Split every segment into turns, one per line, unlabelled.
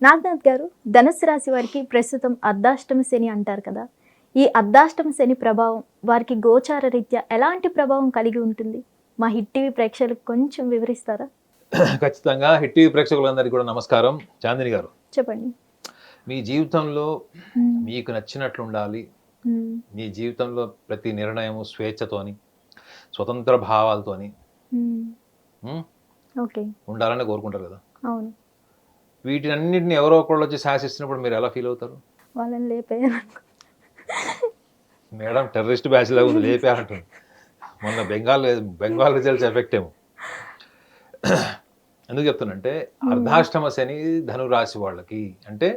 నాగనాథ్ గారు, ధనుస్సు రాశి వారికి ప్రస్తుతం అర్ధాష్టమ శని అంటారు కదా! ఈ అర్ధాష్టమ శని ప్రభావం వారికి గోచార రీత్యా ఎలాంటి ప్రభావం కలిగి ఉంటుంది? మా హిట్ టీవీ ప్రేక్షకులకు కొంచెం వివరిస్తారా?
ఖచ్చితంగా హిట్ టీవీ ప్రేక్షకులందరికీ కూడా నమస్కారం. చాందిని గారు,
చెప్పండి.
మీ జీవితంలో
హ్మ్.
మీకు నచ్చినట్లు ఉండాలి.
హ్మ్.
మీ జీవితంలో ప్రతి నిర్ణయం స్వేచ్ఛతోని, స్వతంత్ర భావాలతోని
హ్మ్.
ఉమ్,
ఓకే.
ఉండాలని కోరుకుంటారు కదా.
అవును.
వీటినన్నింటిని ఎవరో ఒకళ్ళు వచ్చి శాసిస్తున్నప్పుడు మీరు ఎలా ఫీల్ అవుతారు?
వాళ్ళని లేపేయాలనుకో.
మేడం టెర్రరిస్ట్ బ్యాచ్ లాగా ఉంది, లేపేయాలంటుంది. మొన్న బెంగాల్ రిజల్ట్స్ ఎఫెక్ట్ ఏమో. ఎందుకు చెప్తున్నంటే అర్ధాష్టమ శని ధనురాశి వాళ్ళకి, అంటే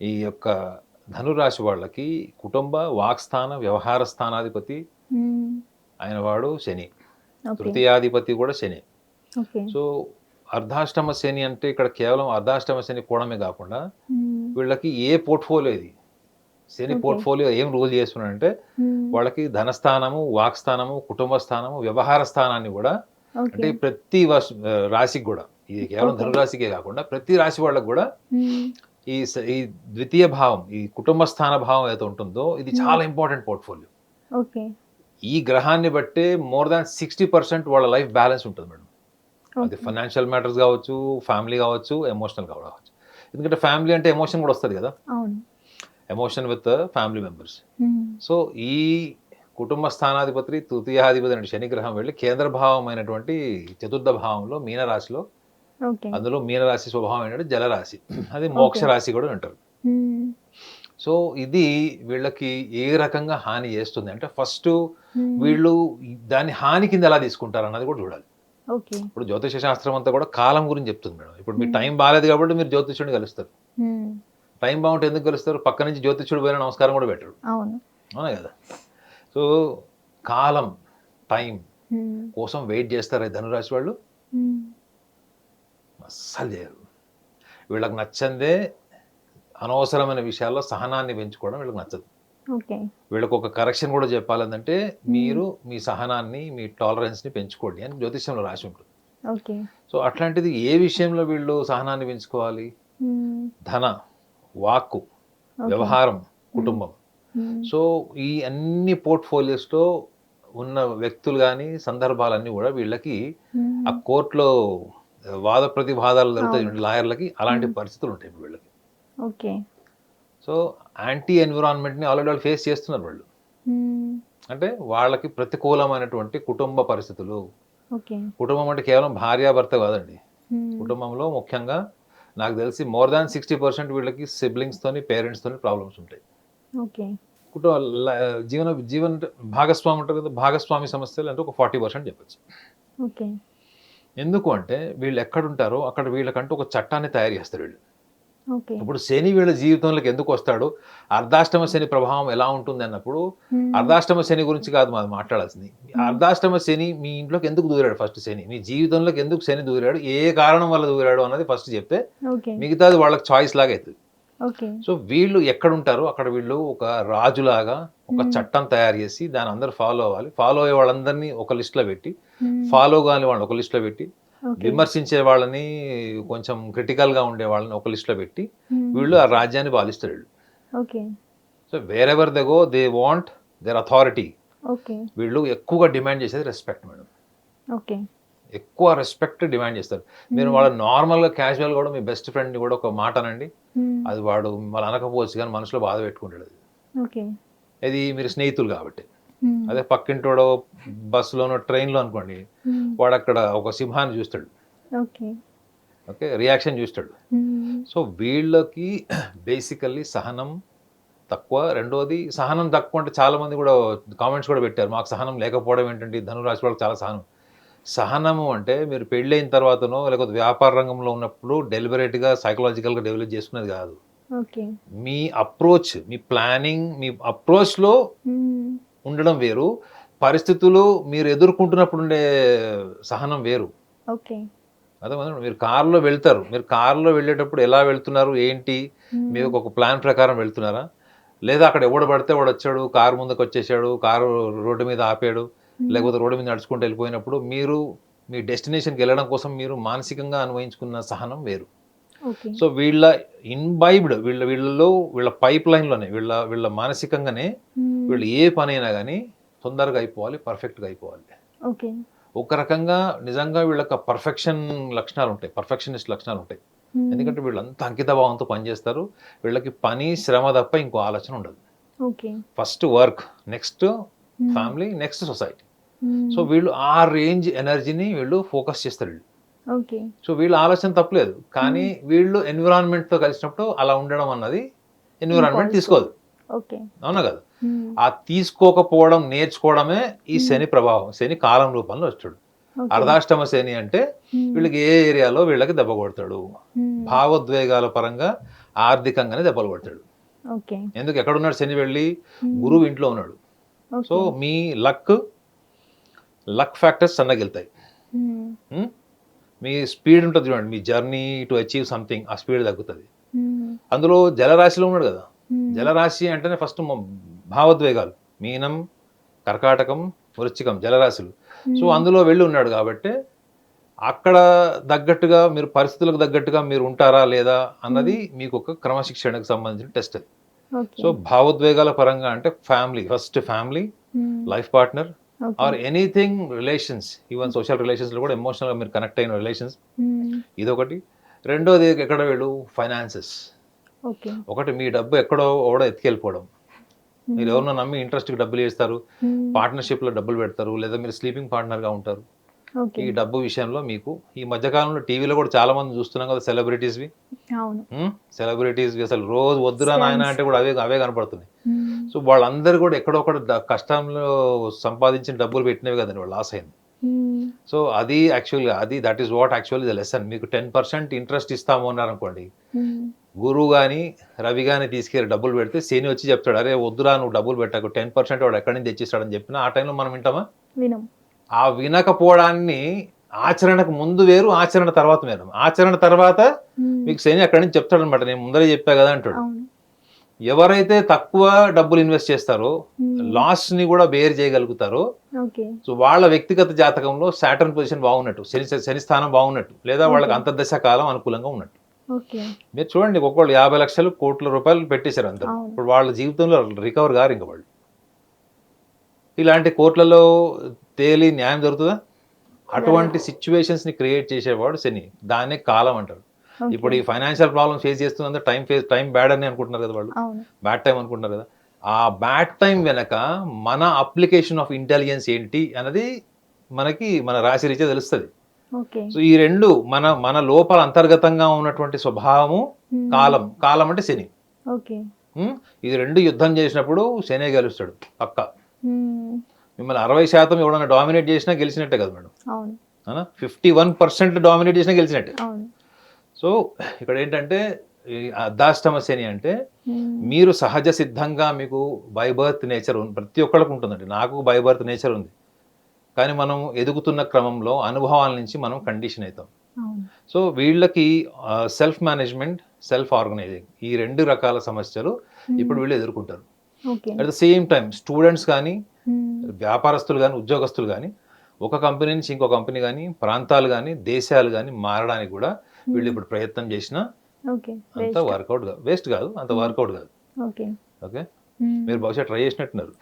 ఈ యొక్క ధనురాశి వాళ్ళకి కుటుంబ వాక్స్థాన వ్యవహార స్థానాధిపతి
హ్మ్.
ఆయన వాడు శని,
ఓకే.
తృతీయాధిపతి కూడా శని.
ఓకే.
సో అర్ధాష్టమ శని అంటే ఇక్కడ కేవలం అర్ధాష్టమ శని కోణమే కాకుండా
హ్మ్.
వీళ్ళకి ఏ పోర్ట్ఫోలియో ఇది, శని
ఓకే.
పోర్ట్ఫోలియో ఏం రూల్ చేస్తున్నాడంటే
హ్మ్.
వాళ్ళకి ధనస్థానము, వాక్స్థానము, కుటుంబ స్థానము, వ్యవహార స్థానాన్ని కూడా, అంటే
ఓకే.
ప్రతి రాశికి కూడా, ఇది కేవలం
ఓకే.
ధనురాశికే కాకుండా ప్రతి రాశి వాళ్ళకు కూడా
హ్మ్.
ఈ ద్వితీయ భావం, ఈ కుటుంబ స్థాన భావం ఏదైతే ఉంటుందో ఇది
హ్మ్.
చాలా ఇంపార్టెంట్ పోర్ట్ఫోలియో.
ఓకే.
ఈ గ్రహాన్ని బట్టే మోర్ దాన్ 60% వాళ్ళ లైఫ్ బ్యాలెన్స్ ఉంటుంది మేడం. అది
ఓకే.
ఫైనాన్షియల్ మ్యాటర్స్ కావచ్చు, ఫ్యామిలీ కావచ్చు, ఎమోషనల్ కావచ్చు. ఎందుకంటే ఫ్యామిలీ అంటే ఎమోషన్ కూడా వస్తుంది కదా,
అవును.
Emotion with family members.
హ్మ్.
సో ఈ కుటుంబ స్థానాధిపతి తృతీయాధిపతి అంటే శని గ్రహం వెళ్ళి కేంద్ర భావం అయినటువంటి చతుర్థ భావంలో మీనరాశిలో,
ఓకే.
అందులో మీనరాశి స్వభావం ఏంటంటే జలరాశి, అది మోక్ష
ఓకే.
రాశి కూడా అంటారు.
హ్మ్.
సో ఇది వీళ్ళకి ఏ రకంగా హాని చేస్తుంది అంటే ఫస్ట్
హ్మ్.
వీళ్ళు దాన్ని హాని కింద ఎలా తీసుకుంటారు అన్నది కూడా చూడాలి.
ఓకే.
ఇప్పుడు జ్యోతిష శాస్త్రం అంతా కూడా కాలం గురించి చెప్తుంది మేడం. ఇప్పుడు మీ
హ్మ్.
టైం బాగాలేదు కాబట్టి మీరు జ్యోతిష్యుడిని కలుస్తారు.
హ్మ్.
టైం బాగుంటే ఎందుకు కలుస్తారు? పక్క నుంచి జ్యోతిష్యుడు పోయిన నమస్కారం కూడా పెట్టరు.
అవును.
అవునా కదా. సో కాలం, టైం
హ్మ్.
కోసం వెయిట్ చేస్తారు ఈ ధనురాశి వాళ్ళు.
హ్మ్.
అస్సలు చేయరు. వీళ్ళకి నచ్చందే అనవసరమైన విషయాల్లో సహనాన్ని పెంచుకోవడం వీళ్ళకి నచ్చదు.
ఓకే.
వీళ్ళకి ఒక కరెక్షన్ కూడా చెప్పాలంటే
హ్మ్.
మీరు మీ సహనాన్ని, మీ టాలరెన్స్ని పెంచుకోండి అని జ్యోతిష్యంలో రాసి ఉంటుంది.
ఓకే.
సో అట్లాంటిది ఏ విషయంలో వీళ్ళు సహనాన్ని పెంచుకోవాలి?
హ్మ్.
ధన, వాక్కు,
ఓకే.
వ్యవహారం,
హ్మ్.
కుటుంబం.
హ్మ్.
సో ఈ అన్ని పోర్ట్ఫోలియోస్లో ఉన్న వ్యక్తులు కానీ సందర్భాలన్నీ కూడా వీళ్ళకి ఆ
హ్మ్.
కోర్టులో వాద ప్రతివాదాలు జరుగుతాయి
అవును.
లాయర్లకి, అలాంటి
హ్మ్.
పరిస్థితులు ఉంటాయి ఇప్పుడు వీళ్ళకి.
ఓకే.
సో యాంటీ ఎన్విరాన్మెంట్ని ఆల్రెడీ వాళ్ళు ఫేస్ చేస్తున్నారు వాళ్ళు.
హ్మ్.
అంటే వాళ్ళకి ప్రతికూలమైనటువంటి కుటుంబ పరిస్థితులు.
ఓకే.
కుటుంబం అంటే కేవలం భార్యాభర్త కాదండి.
హ్మ్.
కుటుంబంలో ముఖ్యంగా నాకు తెలిసి మోర్ దాన్ 60% వీళ్ళకి సిబ్లింగ్స్తోని, పేరెంట్స్తోని ప్రాబ్లమ్స్ ఉంటాయి.
ఓకే.
కుటుంబ ల జీవన జీవన భాగస్వామి ఉంటారు కదా, భాగస్వామి సమస్యలు అంటే ఒక 40% చెప్పొచ్చు.
ఓకే.
ఎందుకు అంటే వీళ్ళు ఎక్కడుంటారో అక్కడ వీళ్ళకంటూ ఒక చట్టాన్ని తయారు చేస్తారు వీళ్ళు.
ఓకే.
ఇప్పుడు శని వీళ్ళ జీవితంలోకి ఎందుకు వస్తాడు? అర్ధాష్టమ శని ప్రభావం ఎలా ఉంటుంది అన్నప్పుడు,
హ్మ్.
అర్ధాష్టమ శని గురించి కాదు మనం మాట్లాడాల్సింది.
హ్మ్.
అర్ధాష్టమ శని మీ ఇంట్లోకి ఎందుకు దూరాడు ఫస్ట్ శని? మీ జీవితంలోకి ఎందుకు శని దూరాడు? ఏ కారణం వల్ల దూరాడు అన్నది ఫస్ట్ చెప్తే
ఓకే.
మిగతాది వాళ్ళకి చాయిస్ లాగా అవుతుంది.
ఓకే.
సో వీళ్ళు ఎక్కడుంటారో అక్కడ వీళ్ళు ఒక రాజులాగా ఒక
హ్మ్.
చట్టం తయారు చేసి దాన్ని అందరూ ఫాలో అవ్వాలి. ఫాలో అయ్యే వాళ్ళందరినీ ఒక లిస్ట్‌లో పెట్టి,
హ్మ్.
ఫాలో కాని వాళ్ళని ఒక లిస్ట్‌లో పెట్టి,
ఓకే.
విమర్శించే వాళ్ళని, కొంచెం క్రిటికల్‌గా ఉండే వాళ్ళని ఒక లిస్ట్‌లో పెట్టి
హ్మ్.
వీళ్ళు ఆ రాజ్యాన్ని పాలిస్తారు వీళ్ళు.
Okay.
So where ever they go they want there authority.
Okay.
వీళ్ళు ఎక్కువగా డిమాండ్ చేసేది రెస్పెక్ట్ మేడం.
ఓకే.
ఎక్కువ రెస్పెక్ట్ డిమాండ్ చేస్తారు. మీరు
హ్మ్.
వాళ్ళ నార్మల్‌గా క్యాజువల్‌గా కూడా మీ బెస్ట్ ఫ్రెండ్‌ని కూడా ఒక మాట అనండి.
హ్మ్.
అది వాడు మిమ్మల్ని అనకపోవచ్చు కానీ మనసులో బాధ పెట్టుకుంటాడు అది.
ఓకే.
ఇది మీరు స్నేహితులు కాబట్టి.
హ్మ్.
అదే పక్కింటోడో బస్సులోనో, ట్రైన్‌లో అనుకోండి.
హ్మ్.
వాడక్కడ ఒక సింహాన్ని చూస్తాడు.
ఓకే.
ఓకే. రియాక్షన్ చూస్తాడు.
హ్మ్.
సో వీళ్ళకి బేసికల్లీ సహనం తక్కువ. రెండోది సహనం తక్కువ అంటే చాలామంది కూడా కామెంట్స్ కూడా పెట్టారు. మాకు సహనం లేకపోవడం ఏంటంటే ధనురాశి వాళ్ళకి చాలా సహనం. సహనము అంటే మీరు పెళ్ళైన తర్వాతనో లేకపోతే వ్యాపార రంగంలో ఉన్నప్పుడు డెలిబరేట్‌గా సైకలాజికల్‌గా డెవలప్ చేసుకునేది కాదు.
ఓకే.
మీ అప్రోచ్, మీ ప్లానింగ్, మీ అప్రోచ్‌లో
హ్మ్.
ఉండడం వేరు. పరిస్థితులు మీరు ఎదుర్కొంటున్నప్పుడు ఉండే సహనం వేరు.
ఓకే.
అర్థమైందా? మీరు కారులో వెళ్తారు. మీరు కారులో వెళ్ళేటప్పుడు ఎలా వెళ్తున్నారు? ఏంటి?
హ్మ్.
మీరు ఒక ప్లాన్ ప్రకారం వెళ్తున్నారా? లేదా అక్కడ ఎవడు పడితే వాడొచ్చాడు, కారు ముందుకొచ్చేసాడు, కారు రోడ్డు మీద ఆపాడు,
హ్మ్.
లేకపోతే రోడ్డు మీద నడుచుకుంటూ వెళ్ళిపోయినప్పుడు మీరు మీ డెస్టినేషన్‌కి వెళ్ళడం కోసం మీరు మానసికంగా అన్వయించుకున్న సహనం వేరు.
ఓకే.
సో వీళ్ళ ఇన్బైబ్డ్ వీళ్ళ పైప్ లైన్లోనే వీళ్ళ మానసికంగానే వీళ్ళు ఏ పనైనా కానీ తొందరగా అయిపోవాలి, పర్ఫెక్ట్గా అయిపోవాలి.
ఓకే.
ఒక రకంగా నిజంగా వీళ్ళకి పర్ఫెక్షన్ లక్షణాలు ఉంటాయి, పర్ఫెక్షనిస్ట్ లక్షణాలు ఉంటాయి. ఎందుకంటే వీళ్ళంతా అంకిత భావంతో పనిచేస్తారు. వీళ్ళకి పని శ్రమ తప్ప ఇంకో ఆలోచన ఉండదు.
Okay.
First work, next family, next society. So వీళ్ళు ఆ రేంజ్ ఎనర్జీని వీళ్ళు ఫోకస్ చేస్తారు వీళ్ళు.
ఓకే.
సో వీళ్ళ ఆలోచన తప్పలేదు, కానీ వీళ్ళు ఎన్విరాన్మెంట్తో కలిసినప్పుడు అలా ఉండడం అన్నది ఎన్విరాన్మెంట్ తీసుకోదు.
ఓకే.
అవునా కదా? ఆ తీసుకోకపోవడం నేర్చుకోవడమే ఈ శని ప్రభావం. శని కాలం రూపంలో వచ్చాడు. అర్ధాష్టమ శని అంటే వీళ్ళకి ఏ ఏరియాలో వీళ్ళకి దెబ్బ కొడతాడు, భావోద్వేగాల పరంగా ఆర్థికంగానే దెబ్బలు కొడతాడు.
ఓకే.
ఎందుకు, ఎక్కడున్నాడు శని? వెళ్ళి గురువు ఇంట్లో ఉన్నాడు. సో మీ లక్ ఫ్యాక్టర్స్ సన్నగా వెళ్తాయి. మీ స్పీడ్ ఉంటుంది చూడండి, మీ జర్నీ టు అచీవ్ సంథింగ్, ఆ స్పీడ్ తగ్గుతుంది. అందులో జలరాశిలో ఉన్నాడు కదా. జలరాశి అంటేనే ఫస్ట్ భావోద్వేగాలు, మీనం, కర్కాటకం, వృశ్చికం జలరాశులు. సో అందులో వెళ్ళి ఉన్నాడు కాబట్టి అక్కడ తగ్గట్టుగా మీరు పరిస్థితులకు తగ్గట్టుగా మీరు ఉంటారా లేదా అన్నది మీకు ఒక క్రమశిక్షణకు సంబంధించిన టెస్ట్ అది. సో భావోద్వేగాల పరంగా అంటే family, first family, life partner or anything relations, even social రిలేషన్స్లో కూడా ఎమోషనల్గా మీరు కనెక్ట్ అయిన రిలేషన్స్, ఇదొకటి. రెండోది ఎక్కడ వెళ్ళు, ఫైనాన్సెస్. ఒకటి మీ డబ్బు ఎక్కడో ఓడో ఎత్తుకెళ్ళిపోవడం. మీరు ఎవరినో నమ్మి ఇంట్రెస్ట్కి డబ్బులు వేస్తారు, పార్ట్నర్షిప్లో డబ్బులు పెడతారు, లేదా మీరు స్లీపింగ్ పార్ట్నర్గా ఉంటారు. ఈ డబ్బు విషయంలో మీకు ఈ మధ్యకాలంలో టీవీలో కూడా చాలా మంది చూస్తున్నాం కదా, సెలబ్రిటీస్వి. అసలు రోజు వద్దురా నాయన అంటే కూడా అవే కనపడుతున్నాయి. సో వాళ్ళందరూ కూడా ఎక్కడొక్కడ కష్టంలో సంపాదించిన డబ్బులు పెట్టినవి కదండి వాళ్ళు లాస్ అయింది. సో అది యాక్చువల్గా that is what actually the lesson. మీకు 10% ఇంట్రెస్ట్ ఇస్తాము అన్నారు అనుకోండి, గురువు కానీ రవి కానీ తీసుకెళ్ళి డబ్బులు పెడితే శని వచ్చి చెప్తాడు, అరే వద్దురా నువ్వు డబ్బులు పెట్టకు, 10% వాడు ఎక్కడి నుంచి తెచ్చిస్తాడని చెప్పిన ఆ టైంలో మనం వింటామా? ఆ వినకపోవడాన్ని ఆచరణకు ముందు వేరు, ఆచరణ తర్వాత వేరు. ఆచరణ తర్వాత మీకు శని అక్కడి నుంచి చెప్తాడు అనమాట, నేను ముందరే చెప్పా కదా అంటాడు. ఎవరైతే తక్కువ డబ్బులు ఇన్వెస్ట్ చేస్తారో, లాస్ ని కూడా బేర్ చేయగలుగుతారో, సో వాళ్ళ వ్యక్తిగత జాతకంలో సాటర్న్ పొజిషన్ బాగున్నట్టు, శని స్థానం బాగున్నట్టు, లేదా వాళ్ళకి అంతర్దశ కాలం అనుకూలంగా ఉన్నట్టు. మీరు చూడండి, ఒక్కొక్కళ్ళు 50 లక్షలు కోట్ల రూపాయలు పెట్టేశారు అందరూ. ఇప్పుడు వాళ్ళ జీవితంలో రికవర్ గారు ఇంకా వాళ్ళు. ఇలాంటి కోట్లలో తేలి న్యాయం జరుగుతుందా? అటువంటి సిచ్యువేషన్స్ ని క్రియేట్ చేసేవాడు శని. దాన్నే కాలం అంటారు. ఇప్పుడు ఈ ఫైనాన్షియల్ ప్రాబ్లమ్ ఫేస్ చేస్తున్నంత టైం బ్యాడ్ అని అనుకుంటున్నారు కదా వాళ్ళు, బ్యాడ్ టైం అనుకుంటున్నారు కదా. ఆ బ్యాడ్ టైం వెనక మన అప్లికేషన్ ఆఫ్ ఇంటెలిజెన్స్ ఏంటి అన్నది మన రాశి రీత్యా తెలుస్తుంది. సో ఈ రెండు మన లోపల అంతర్గతంగా ఉన్నటువంటి స్వభావము, కాలం అంటే శని. ఇది రెండు యుద్ధం చేసినప్పుడు శనే గెలుస్తాడు పక్క. మిమ్మల్ని 60% ఎవడన్నా డామినేట్ చేసినా గెలిచినట్టే కదా మేడం. 51% డామినేట్ చేసినా గెలిచినట్టే. సో ఇక్కడ ఏంటంటే అర్ధాష్టమ శని అంటే మీరు సహజ సిద్ధంగా మీకు బై బర్త్ నేచర్ ఉంది, ప్రతి ఒక్కరికి ఉంటుందండి. నాకు బై బర్త్ నేచర్ ఉంది, కానీ మనం ఎదుగుతున్న క్రమంలో అనుభవాల నుంచి మనం కండిషన్ అవుతాం. సో వీళ్ళకి సెల్ఫ్ మేనేజ్మెంట్, సెల్ఫ్ ఆర్గనైజింగ్, ఈ రెండు రకాల సమస్యలు ఇప్పుడు వీళ్ళు ఎదుర్కొంటారు. At the same time students కానీ, వ్యాపారస్తులు కానీ, ఉద్యోగస్తులు కానీ ఒక కంపెనీ నుంచి ఇంకో కంపెనీ కానీ, ప్రాంతాలు కానీ, దేశాలు కానీ మారడానికి కూడా వీళ్ళు ఇప్పుడు ప్రయత్నం చేసినా అంత వర్కౌట్ కాదు, వేస్ట్ కాదు, అంత వర్కౌట్ కాదు. ఓకే, మీరు బహుశా ట్రై చేసినట్టున్నారు.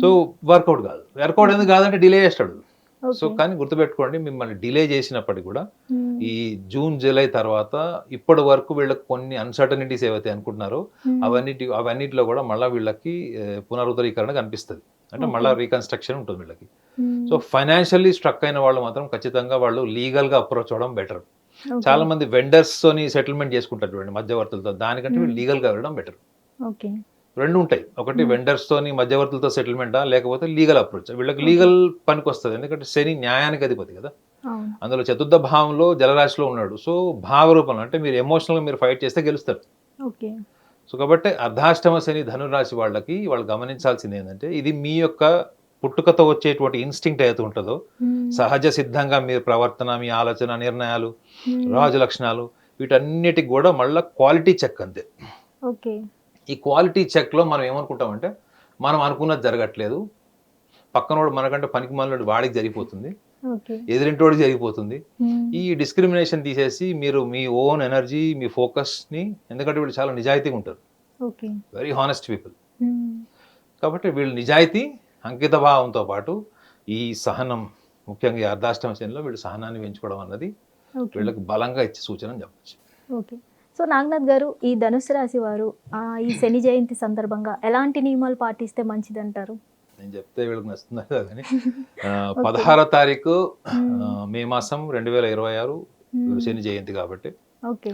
సో వర్కౌట్ ఎందుకు కాదంటే డిలే చేస్తాడు. సో కానీ గుర్తుపెట్టుకోండి, మిమ్మల్ని డిలే చేసినప్పటికీ కూడా ఈ జూన్ జూలై తర్వాత ఇప్పటి వరకు వీళ్ళకి కొన్ని అన్సర్టనిటీస్ ఏవైతే అనుకుంటున్నారో అవన్నిటిలో కూడా మళ్ళీ వీళ్ళకి పునరుద్ధరీకరణ కనిపిస్తుంది. అంటే మళ్ళీ రీకన్స్ట్రక్షన్ ఉంటుంది వీళ్ళకి. సో ఫైనాన్షియల్లీ స్ట్రక్ అయిన వాళ్ళు మాత్రం ఖచ్చితంగా వాళ్ళు లీగల్గా అప్రోచ్ అవ్వడం బెటర్. చాలా మంది వెండర్స్తోని సెటిల్మెంట్ చేసుకుంటారు చూడండి, మధ్యవర్తులతో. దానికంటే వీళ్ళు లీగల్గా వెళ్ళడం బెటర్. రెండు ఉంటాయి, ఒకటి వెండర్స్తోని మధ్యవర్తులతో సెటిల్మెంటా, లేకపోతే లీగల్ అప్రోచ్. వీళ్ళకి లీగల్ పనికి వస్తుంది, ఎందుకంటే శని న్యాయానికి అధిపతి కదా. అందులో చతుర్థ భావంలో జలరాశిలో ఉన్నాడు. సో భావ రూపంలో అంటే మీరు ఎమోషనల్గా మీరు ఫైట్ చేస్తే గెలుస్తారు. సో కాబట్టి అర్ధాష్టమ శని ధనురాశి వాళ్ళు గమనించాల్సింది ఏంటంటే, ఇది మీ యొక్క పుట్టుకతో వచ్చేటువంటి ఇన్స్టింక్ట్ ఏదైతే ఉంటుందో, సహజ సిద్ధంగా మీరు ప్రవర్తన, మీ ఆలోచన, నిర్ణయాలు, రాజు లక్షణాలు, వీటన్నిటికి కూడా మళ్ళీ క్వాలిటీ చెక్ అంతే. ఈ క్వాలిటీ చెక్లో మనం ఏమనుకుంటామంటే, మనం అనుకున్నది జరగట్లేదు, పక్కనోడు మనకంటే పనికి మనలోడు వాడికి జరిగిపోతుంది,
ఓకే.
ఎదురింటోడికి జరిగిపోతుంది. ఈ డిస్క్రిమినేషన్ తీసేసి మీరు మీ ఓన్ ఎనర్జీ, మీ ఫోకస్ని, ఎందుకంటే వీళ్ళు చాలా నిజాయితీగా ఉంటారు,
ఓకే.
Very honest people. కాబట్టి వీళ్ళు నిజాయితీ, అంకిత భావంతో పాటు ఈ సహనం, ముఖ్యంగా ఈ అర్ధాష్టమ శనిలో వీళ్ళు సహనాన్ని పెంచుకోవడం అన్నది
ఓకే.
వీళ్ళకి బలంగా ఇచ్చే సూచన అని చెప్పచ్చు.
ఓకే. సో నాగనాథ్ గారు, ఈ ధనుసు రాశి వారు ఈ శని జయంతి సందర్భంగా ఎలాంటి నియమాలు పాటిస్తే మంచిది అంటారు?
నేను చెప్తే వీళ్ళకి నచ్చుతుంది కదా కానీ 16వ తారీఖు మే మాసం 2026 శని జయంతి కాబట్టి,
ఓకే.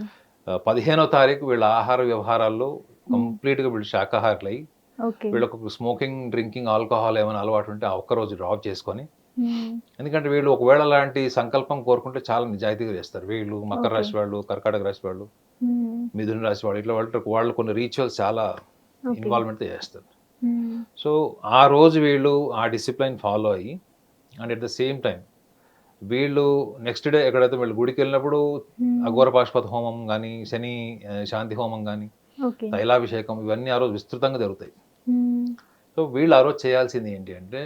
15వ తారీఖు వీళ్ళ ఆహార వ్యవహారాల్లో కంప్లీట్గా వీళ్ళు శాకాహారులు అయ్యి,
ఓకే.
వీళ్ళకు స్మోకింగ్, డ్రింకింగ్, ఆల్కహాల్ ఏమైనా అలవాటు ఉంటే ఆ ఒక్కరోజు డ్రాప్ చేసుకొని, ఎందుకంటే వీళ్ళు ఒకవేళ అలాంటి సంకల్పం కోరుకుంటే చాలా నిజాయితీగా చేస్తారు. వీళ్ళు మకర రాశి వాళ్ళు, కర్కాటక రాశి వాళ్ళు, మిథున రాశి వాళ్ళు, ఇట్లా వాళ్ళు కొన్ని రీచువల్స్ చాలా ఇన్వాల్వ్మెంట్తో చేస్తారు. సో ఆ రోజు వీళ్ళు ఆ డిసిప్లైన్ ఫాలో అయ్యి, and at the same time వీళ్ళు నెక్స్ట్ డే ఎక్కడైతే వీళ్ళు గుడికి వెళ్ళినప్పుడు అఘోర పాశుపత హోమం కానీ, శని శాంతి హోమం కానీ, తైలాభిషేకం, ఇవన్నీ ఆ రోజు విస్తృతంగా జరుగుతాయి. సో వీళ్ళు ఆ రోజు చేయాల్సింది ఏంటి అంటే,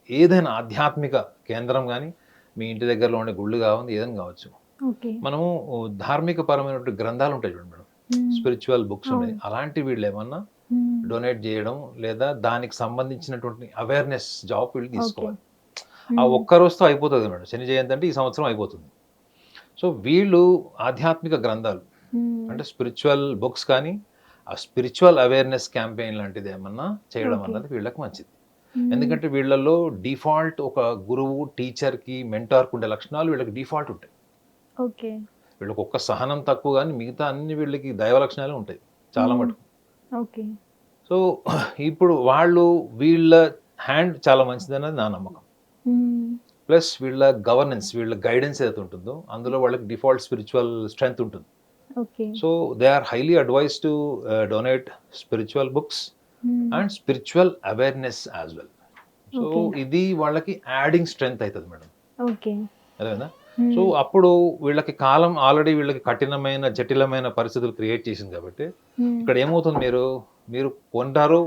ఏదైనా ఆధ్యాత్మిక కేంద్రం కానీ, మీ ఇంటి దగ్గరలో ఉండే గుళ్ళు కావాలి, ఏదైనా కావచ్చు, మనము ధార్మిక పరమైనటువంటి గ్రంథాలు ఉంటాయి చూడండి మేడం, స్పిరిచువల్ బుక్స్ ఉన్నాయి, అలాంటి వీళ్ళు ఏమన్నా డొనేట్ చేయడం లేదా దానికి సంబంధించినటువంటి అవేర్నెస్ జాబ్ వీళ్ళు తీసుకోవాలి. ఆ ఒక్క రోజుతో అయిపోతుంది మేడం. శని జయంతి అంటే ఈ సంవత్సరం అయిపోతుంది. సో వీళ్ళు ఆధ్యాత్మిక గ్రంథాలు అంటే స్పిరిచువల్ బుక్స్ కానీ, ఆ స్పిరిచువల్ అవేర్నెస్ క్యాంపెయిన్ లాంటిది ఏమన్నా చేయడం అన్నది వీళ్ళకి మంచిది. ఎందుకంటే వీళ్ళల్లో డిఫాల్ట్ ఒక గురువు, టీచర్కి, మెంటార్కి ఉండే లక్షణాలు వీళ్ళకి డిఫాల్ట్ ఉంటాయి.
ఓకే.
వీళ్ళకి ఒక్క సహనం తక్కువ కానీ మిగతా అన్ని వీళ్ళకి దైవ లక్షణాలు ఉంటాయి చాలా మటుకు.
ఓకే.
సో ఇప్పుడు వీళ్ళ హ్యాండ్ చాలా మంచిది అన్నది నా నమ్మకం. ప్లస్ వీళ్ళ గవర్నెన్స్, వీళ్ళ గైడెన్స్ ఏదైతే ఉంటుందో అందులో వాళ్ళకి డిఫాల్ట్ స్పిరిచువల్ స్ట్రెంగ్త్ ఉంటుంది. So they are highly advise to donate spiritual books and spiritual awareness as well. So ఇది వాళ్ళకి యాడింగ్ స్ట్రెంగ్త్ అవుతుంది మేడం. అదేనా? సో అప్పుడు వీళ్ళకి కాలం ఆల్రెడీ వీళ్ళకి కఠినమైన, జటిలమైన పరిస్థితులు క్రియేట్ చేసింది కాబట్టి ఇక్కడ ఏమవుతుంది, మీరు కొంటారు,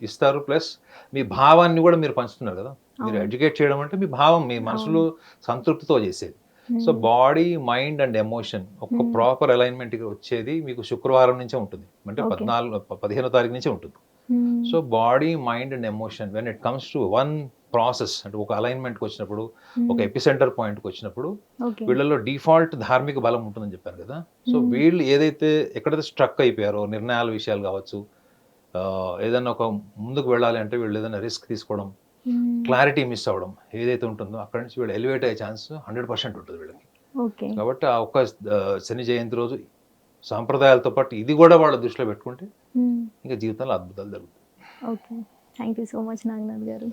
ఇస్తారు, ప్లస్ మీ భావాన్ని కూడా మీరు పంచుతున్నారు కదా. మీరు ఎడ్యుకేట్ చేయడం అంటే మీ భావం, మీ మనసులో సంతృప్తితో చేసేది. So body, mind and emotion ఒక ప్రాపర్ అలైన్మెంట్కి వచ్చేది మీకు శుక్రవారం నుంచే ఉంటుంది, అంటే 15వ తారీఖు నుంచే ఉంటుంది. So body, mind and emotion when it comes to one process, అంటే ఒక అలైన్మెంట్కి వచ్చినప్పుడు, ఒక ఎపిసెంటర్ పాయింట్కి వచ్చినప్పుడు వీళ్ళలో డిఫాల్ట్ ధార్మిక బలం ఉంటుందని చెప్పాను కదా. సో వీళ్ళు ఏదైతే ఎక్కడైతే స్ట్రక్ అయిపోయారో, నిర్ణయాల విషయాలు కావచ్చు, ఏదైనా ఒక ముందుకు వెళ్ళాలి అంటే వీళ్ళు ఏదైనా రిస్క్ తీసుకోవడం, క్లారిటీ మిస్ అవ్వడం ఏదైతే ఉంటుందో అక్కడి నుంచి వీళ్ళు ఎలివేట్ అయ్యే ఛాన్స్ 100% ఉంటుంది వీళ్ళకి. కాబట్టి ఆ ఒక్క శని జయంతి రోజు సాంప్రదాయాలతో పాటు ఇది కూడా వాళ్ళ దృష్టిలో పెట్టుకుంటే ఇంకా జీవితంలో అద్భుతాలు జరుగుతాయి.
Thank you so much Naganath గారు.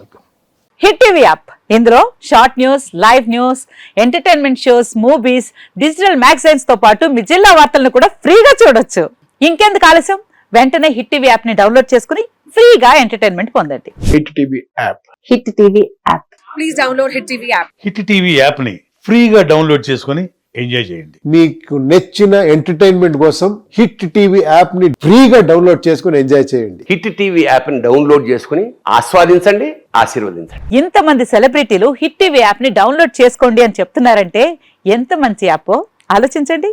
హిట్ టీవీ యాప్, ఇందులో short news, live news, entertainment shows, movies, digital magazines తో పాటు మీ జిల్లా వార్తలను కూడా ఫ్రీగా చూడొచ్చు. ఇంకెందుకు ఆలస్యం, వెంటనే హిట్ టీవీ యాప్ ని డౌన్లోడ్ చేసుకుని ఫ్రీగా ఎంటర్టైన్మెంట్ పొందండి.
Hit TV app.
Hit TV app.
Please download hit TV app.
Hit TV app ని ఫ్రీగా డౌన్లోడ్ చేసుకుని ఎంజాయ్ చేయండి.
మీకు నచ్చిన ఎంటర్టైన్మెంట్ కోసం హిట్ టీవీ యాప్ ని ఫ్రీగా డౌన్లోడ్ చేసుకుని ఎంజాయ్ చేయండి.
హిట్ టీవీ యాప్ ని డౌన్లోడ్ చేసుకుని ఆస్వాదించండి, ఆశీర్వదించండి.
ఇంతమంది సెలబ్రిటీలు హిట్ టీవీ యాప్ ని డౌన్లోడ్ చేసుకోండి అని చెప్తున్నారంటే ఎంత మంచి యాప్ ఆలోచించండి.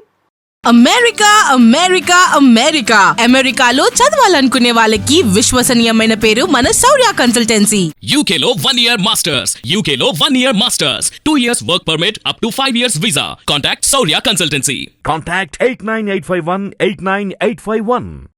అమెరికా, అమెరికా, అమెరికా, అమెరికాలో చదవాలనుకునే వాళ్ళకి విశ్వసనీయమైన పేరు మన శౌర్య కన్సల్టెన్సీ.
UK లో 1 year masters, UK లో 1 year masters, 2 years work permit up to 5 years visa. Contact Saurya Consultancy.
Contact 89851 89851.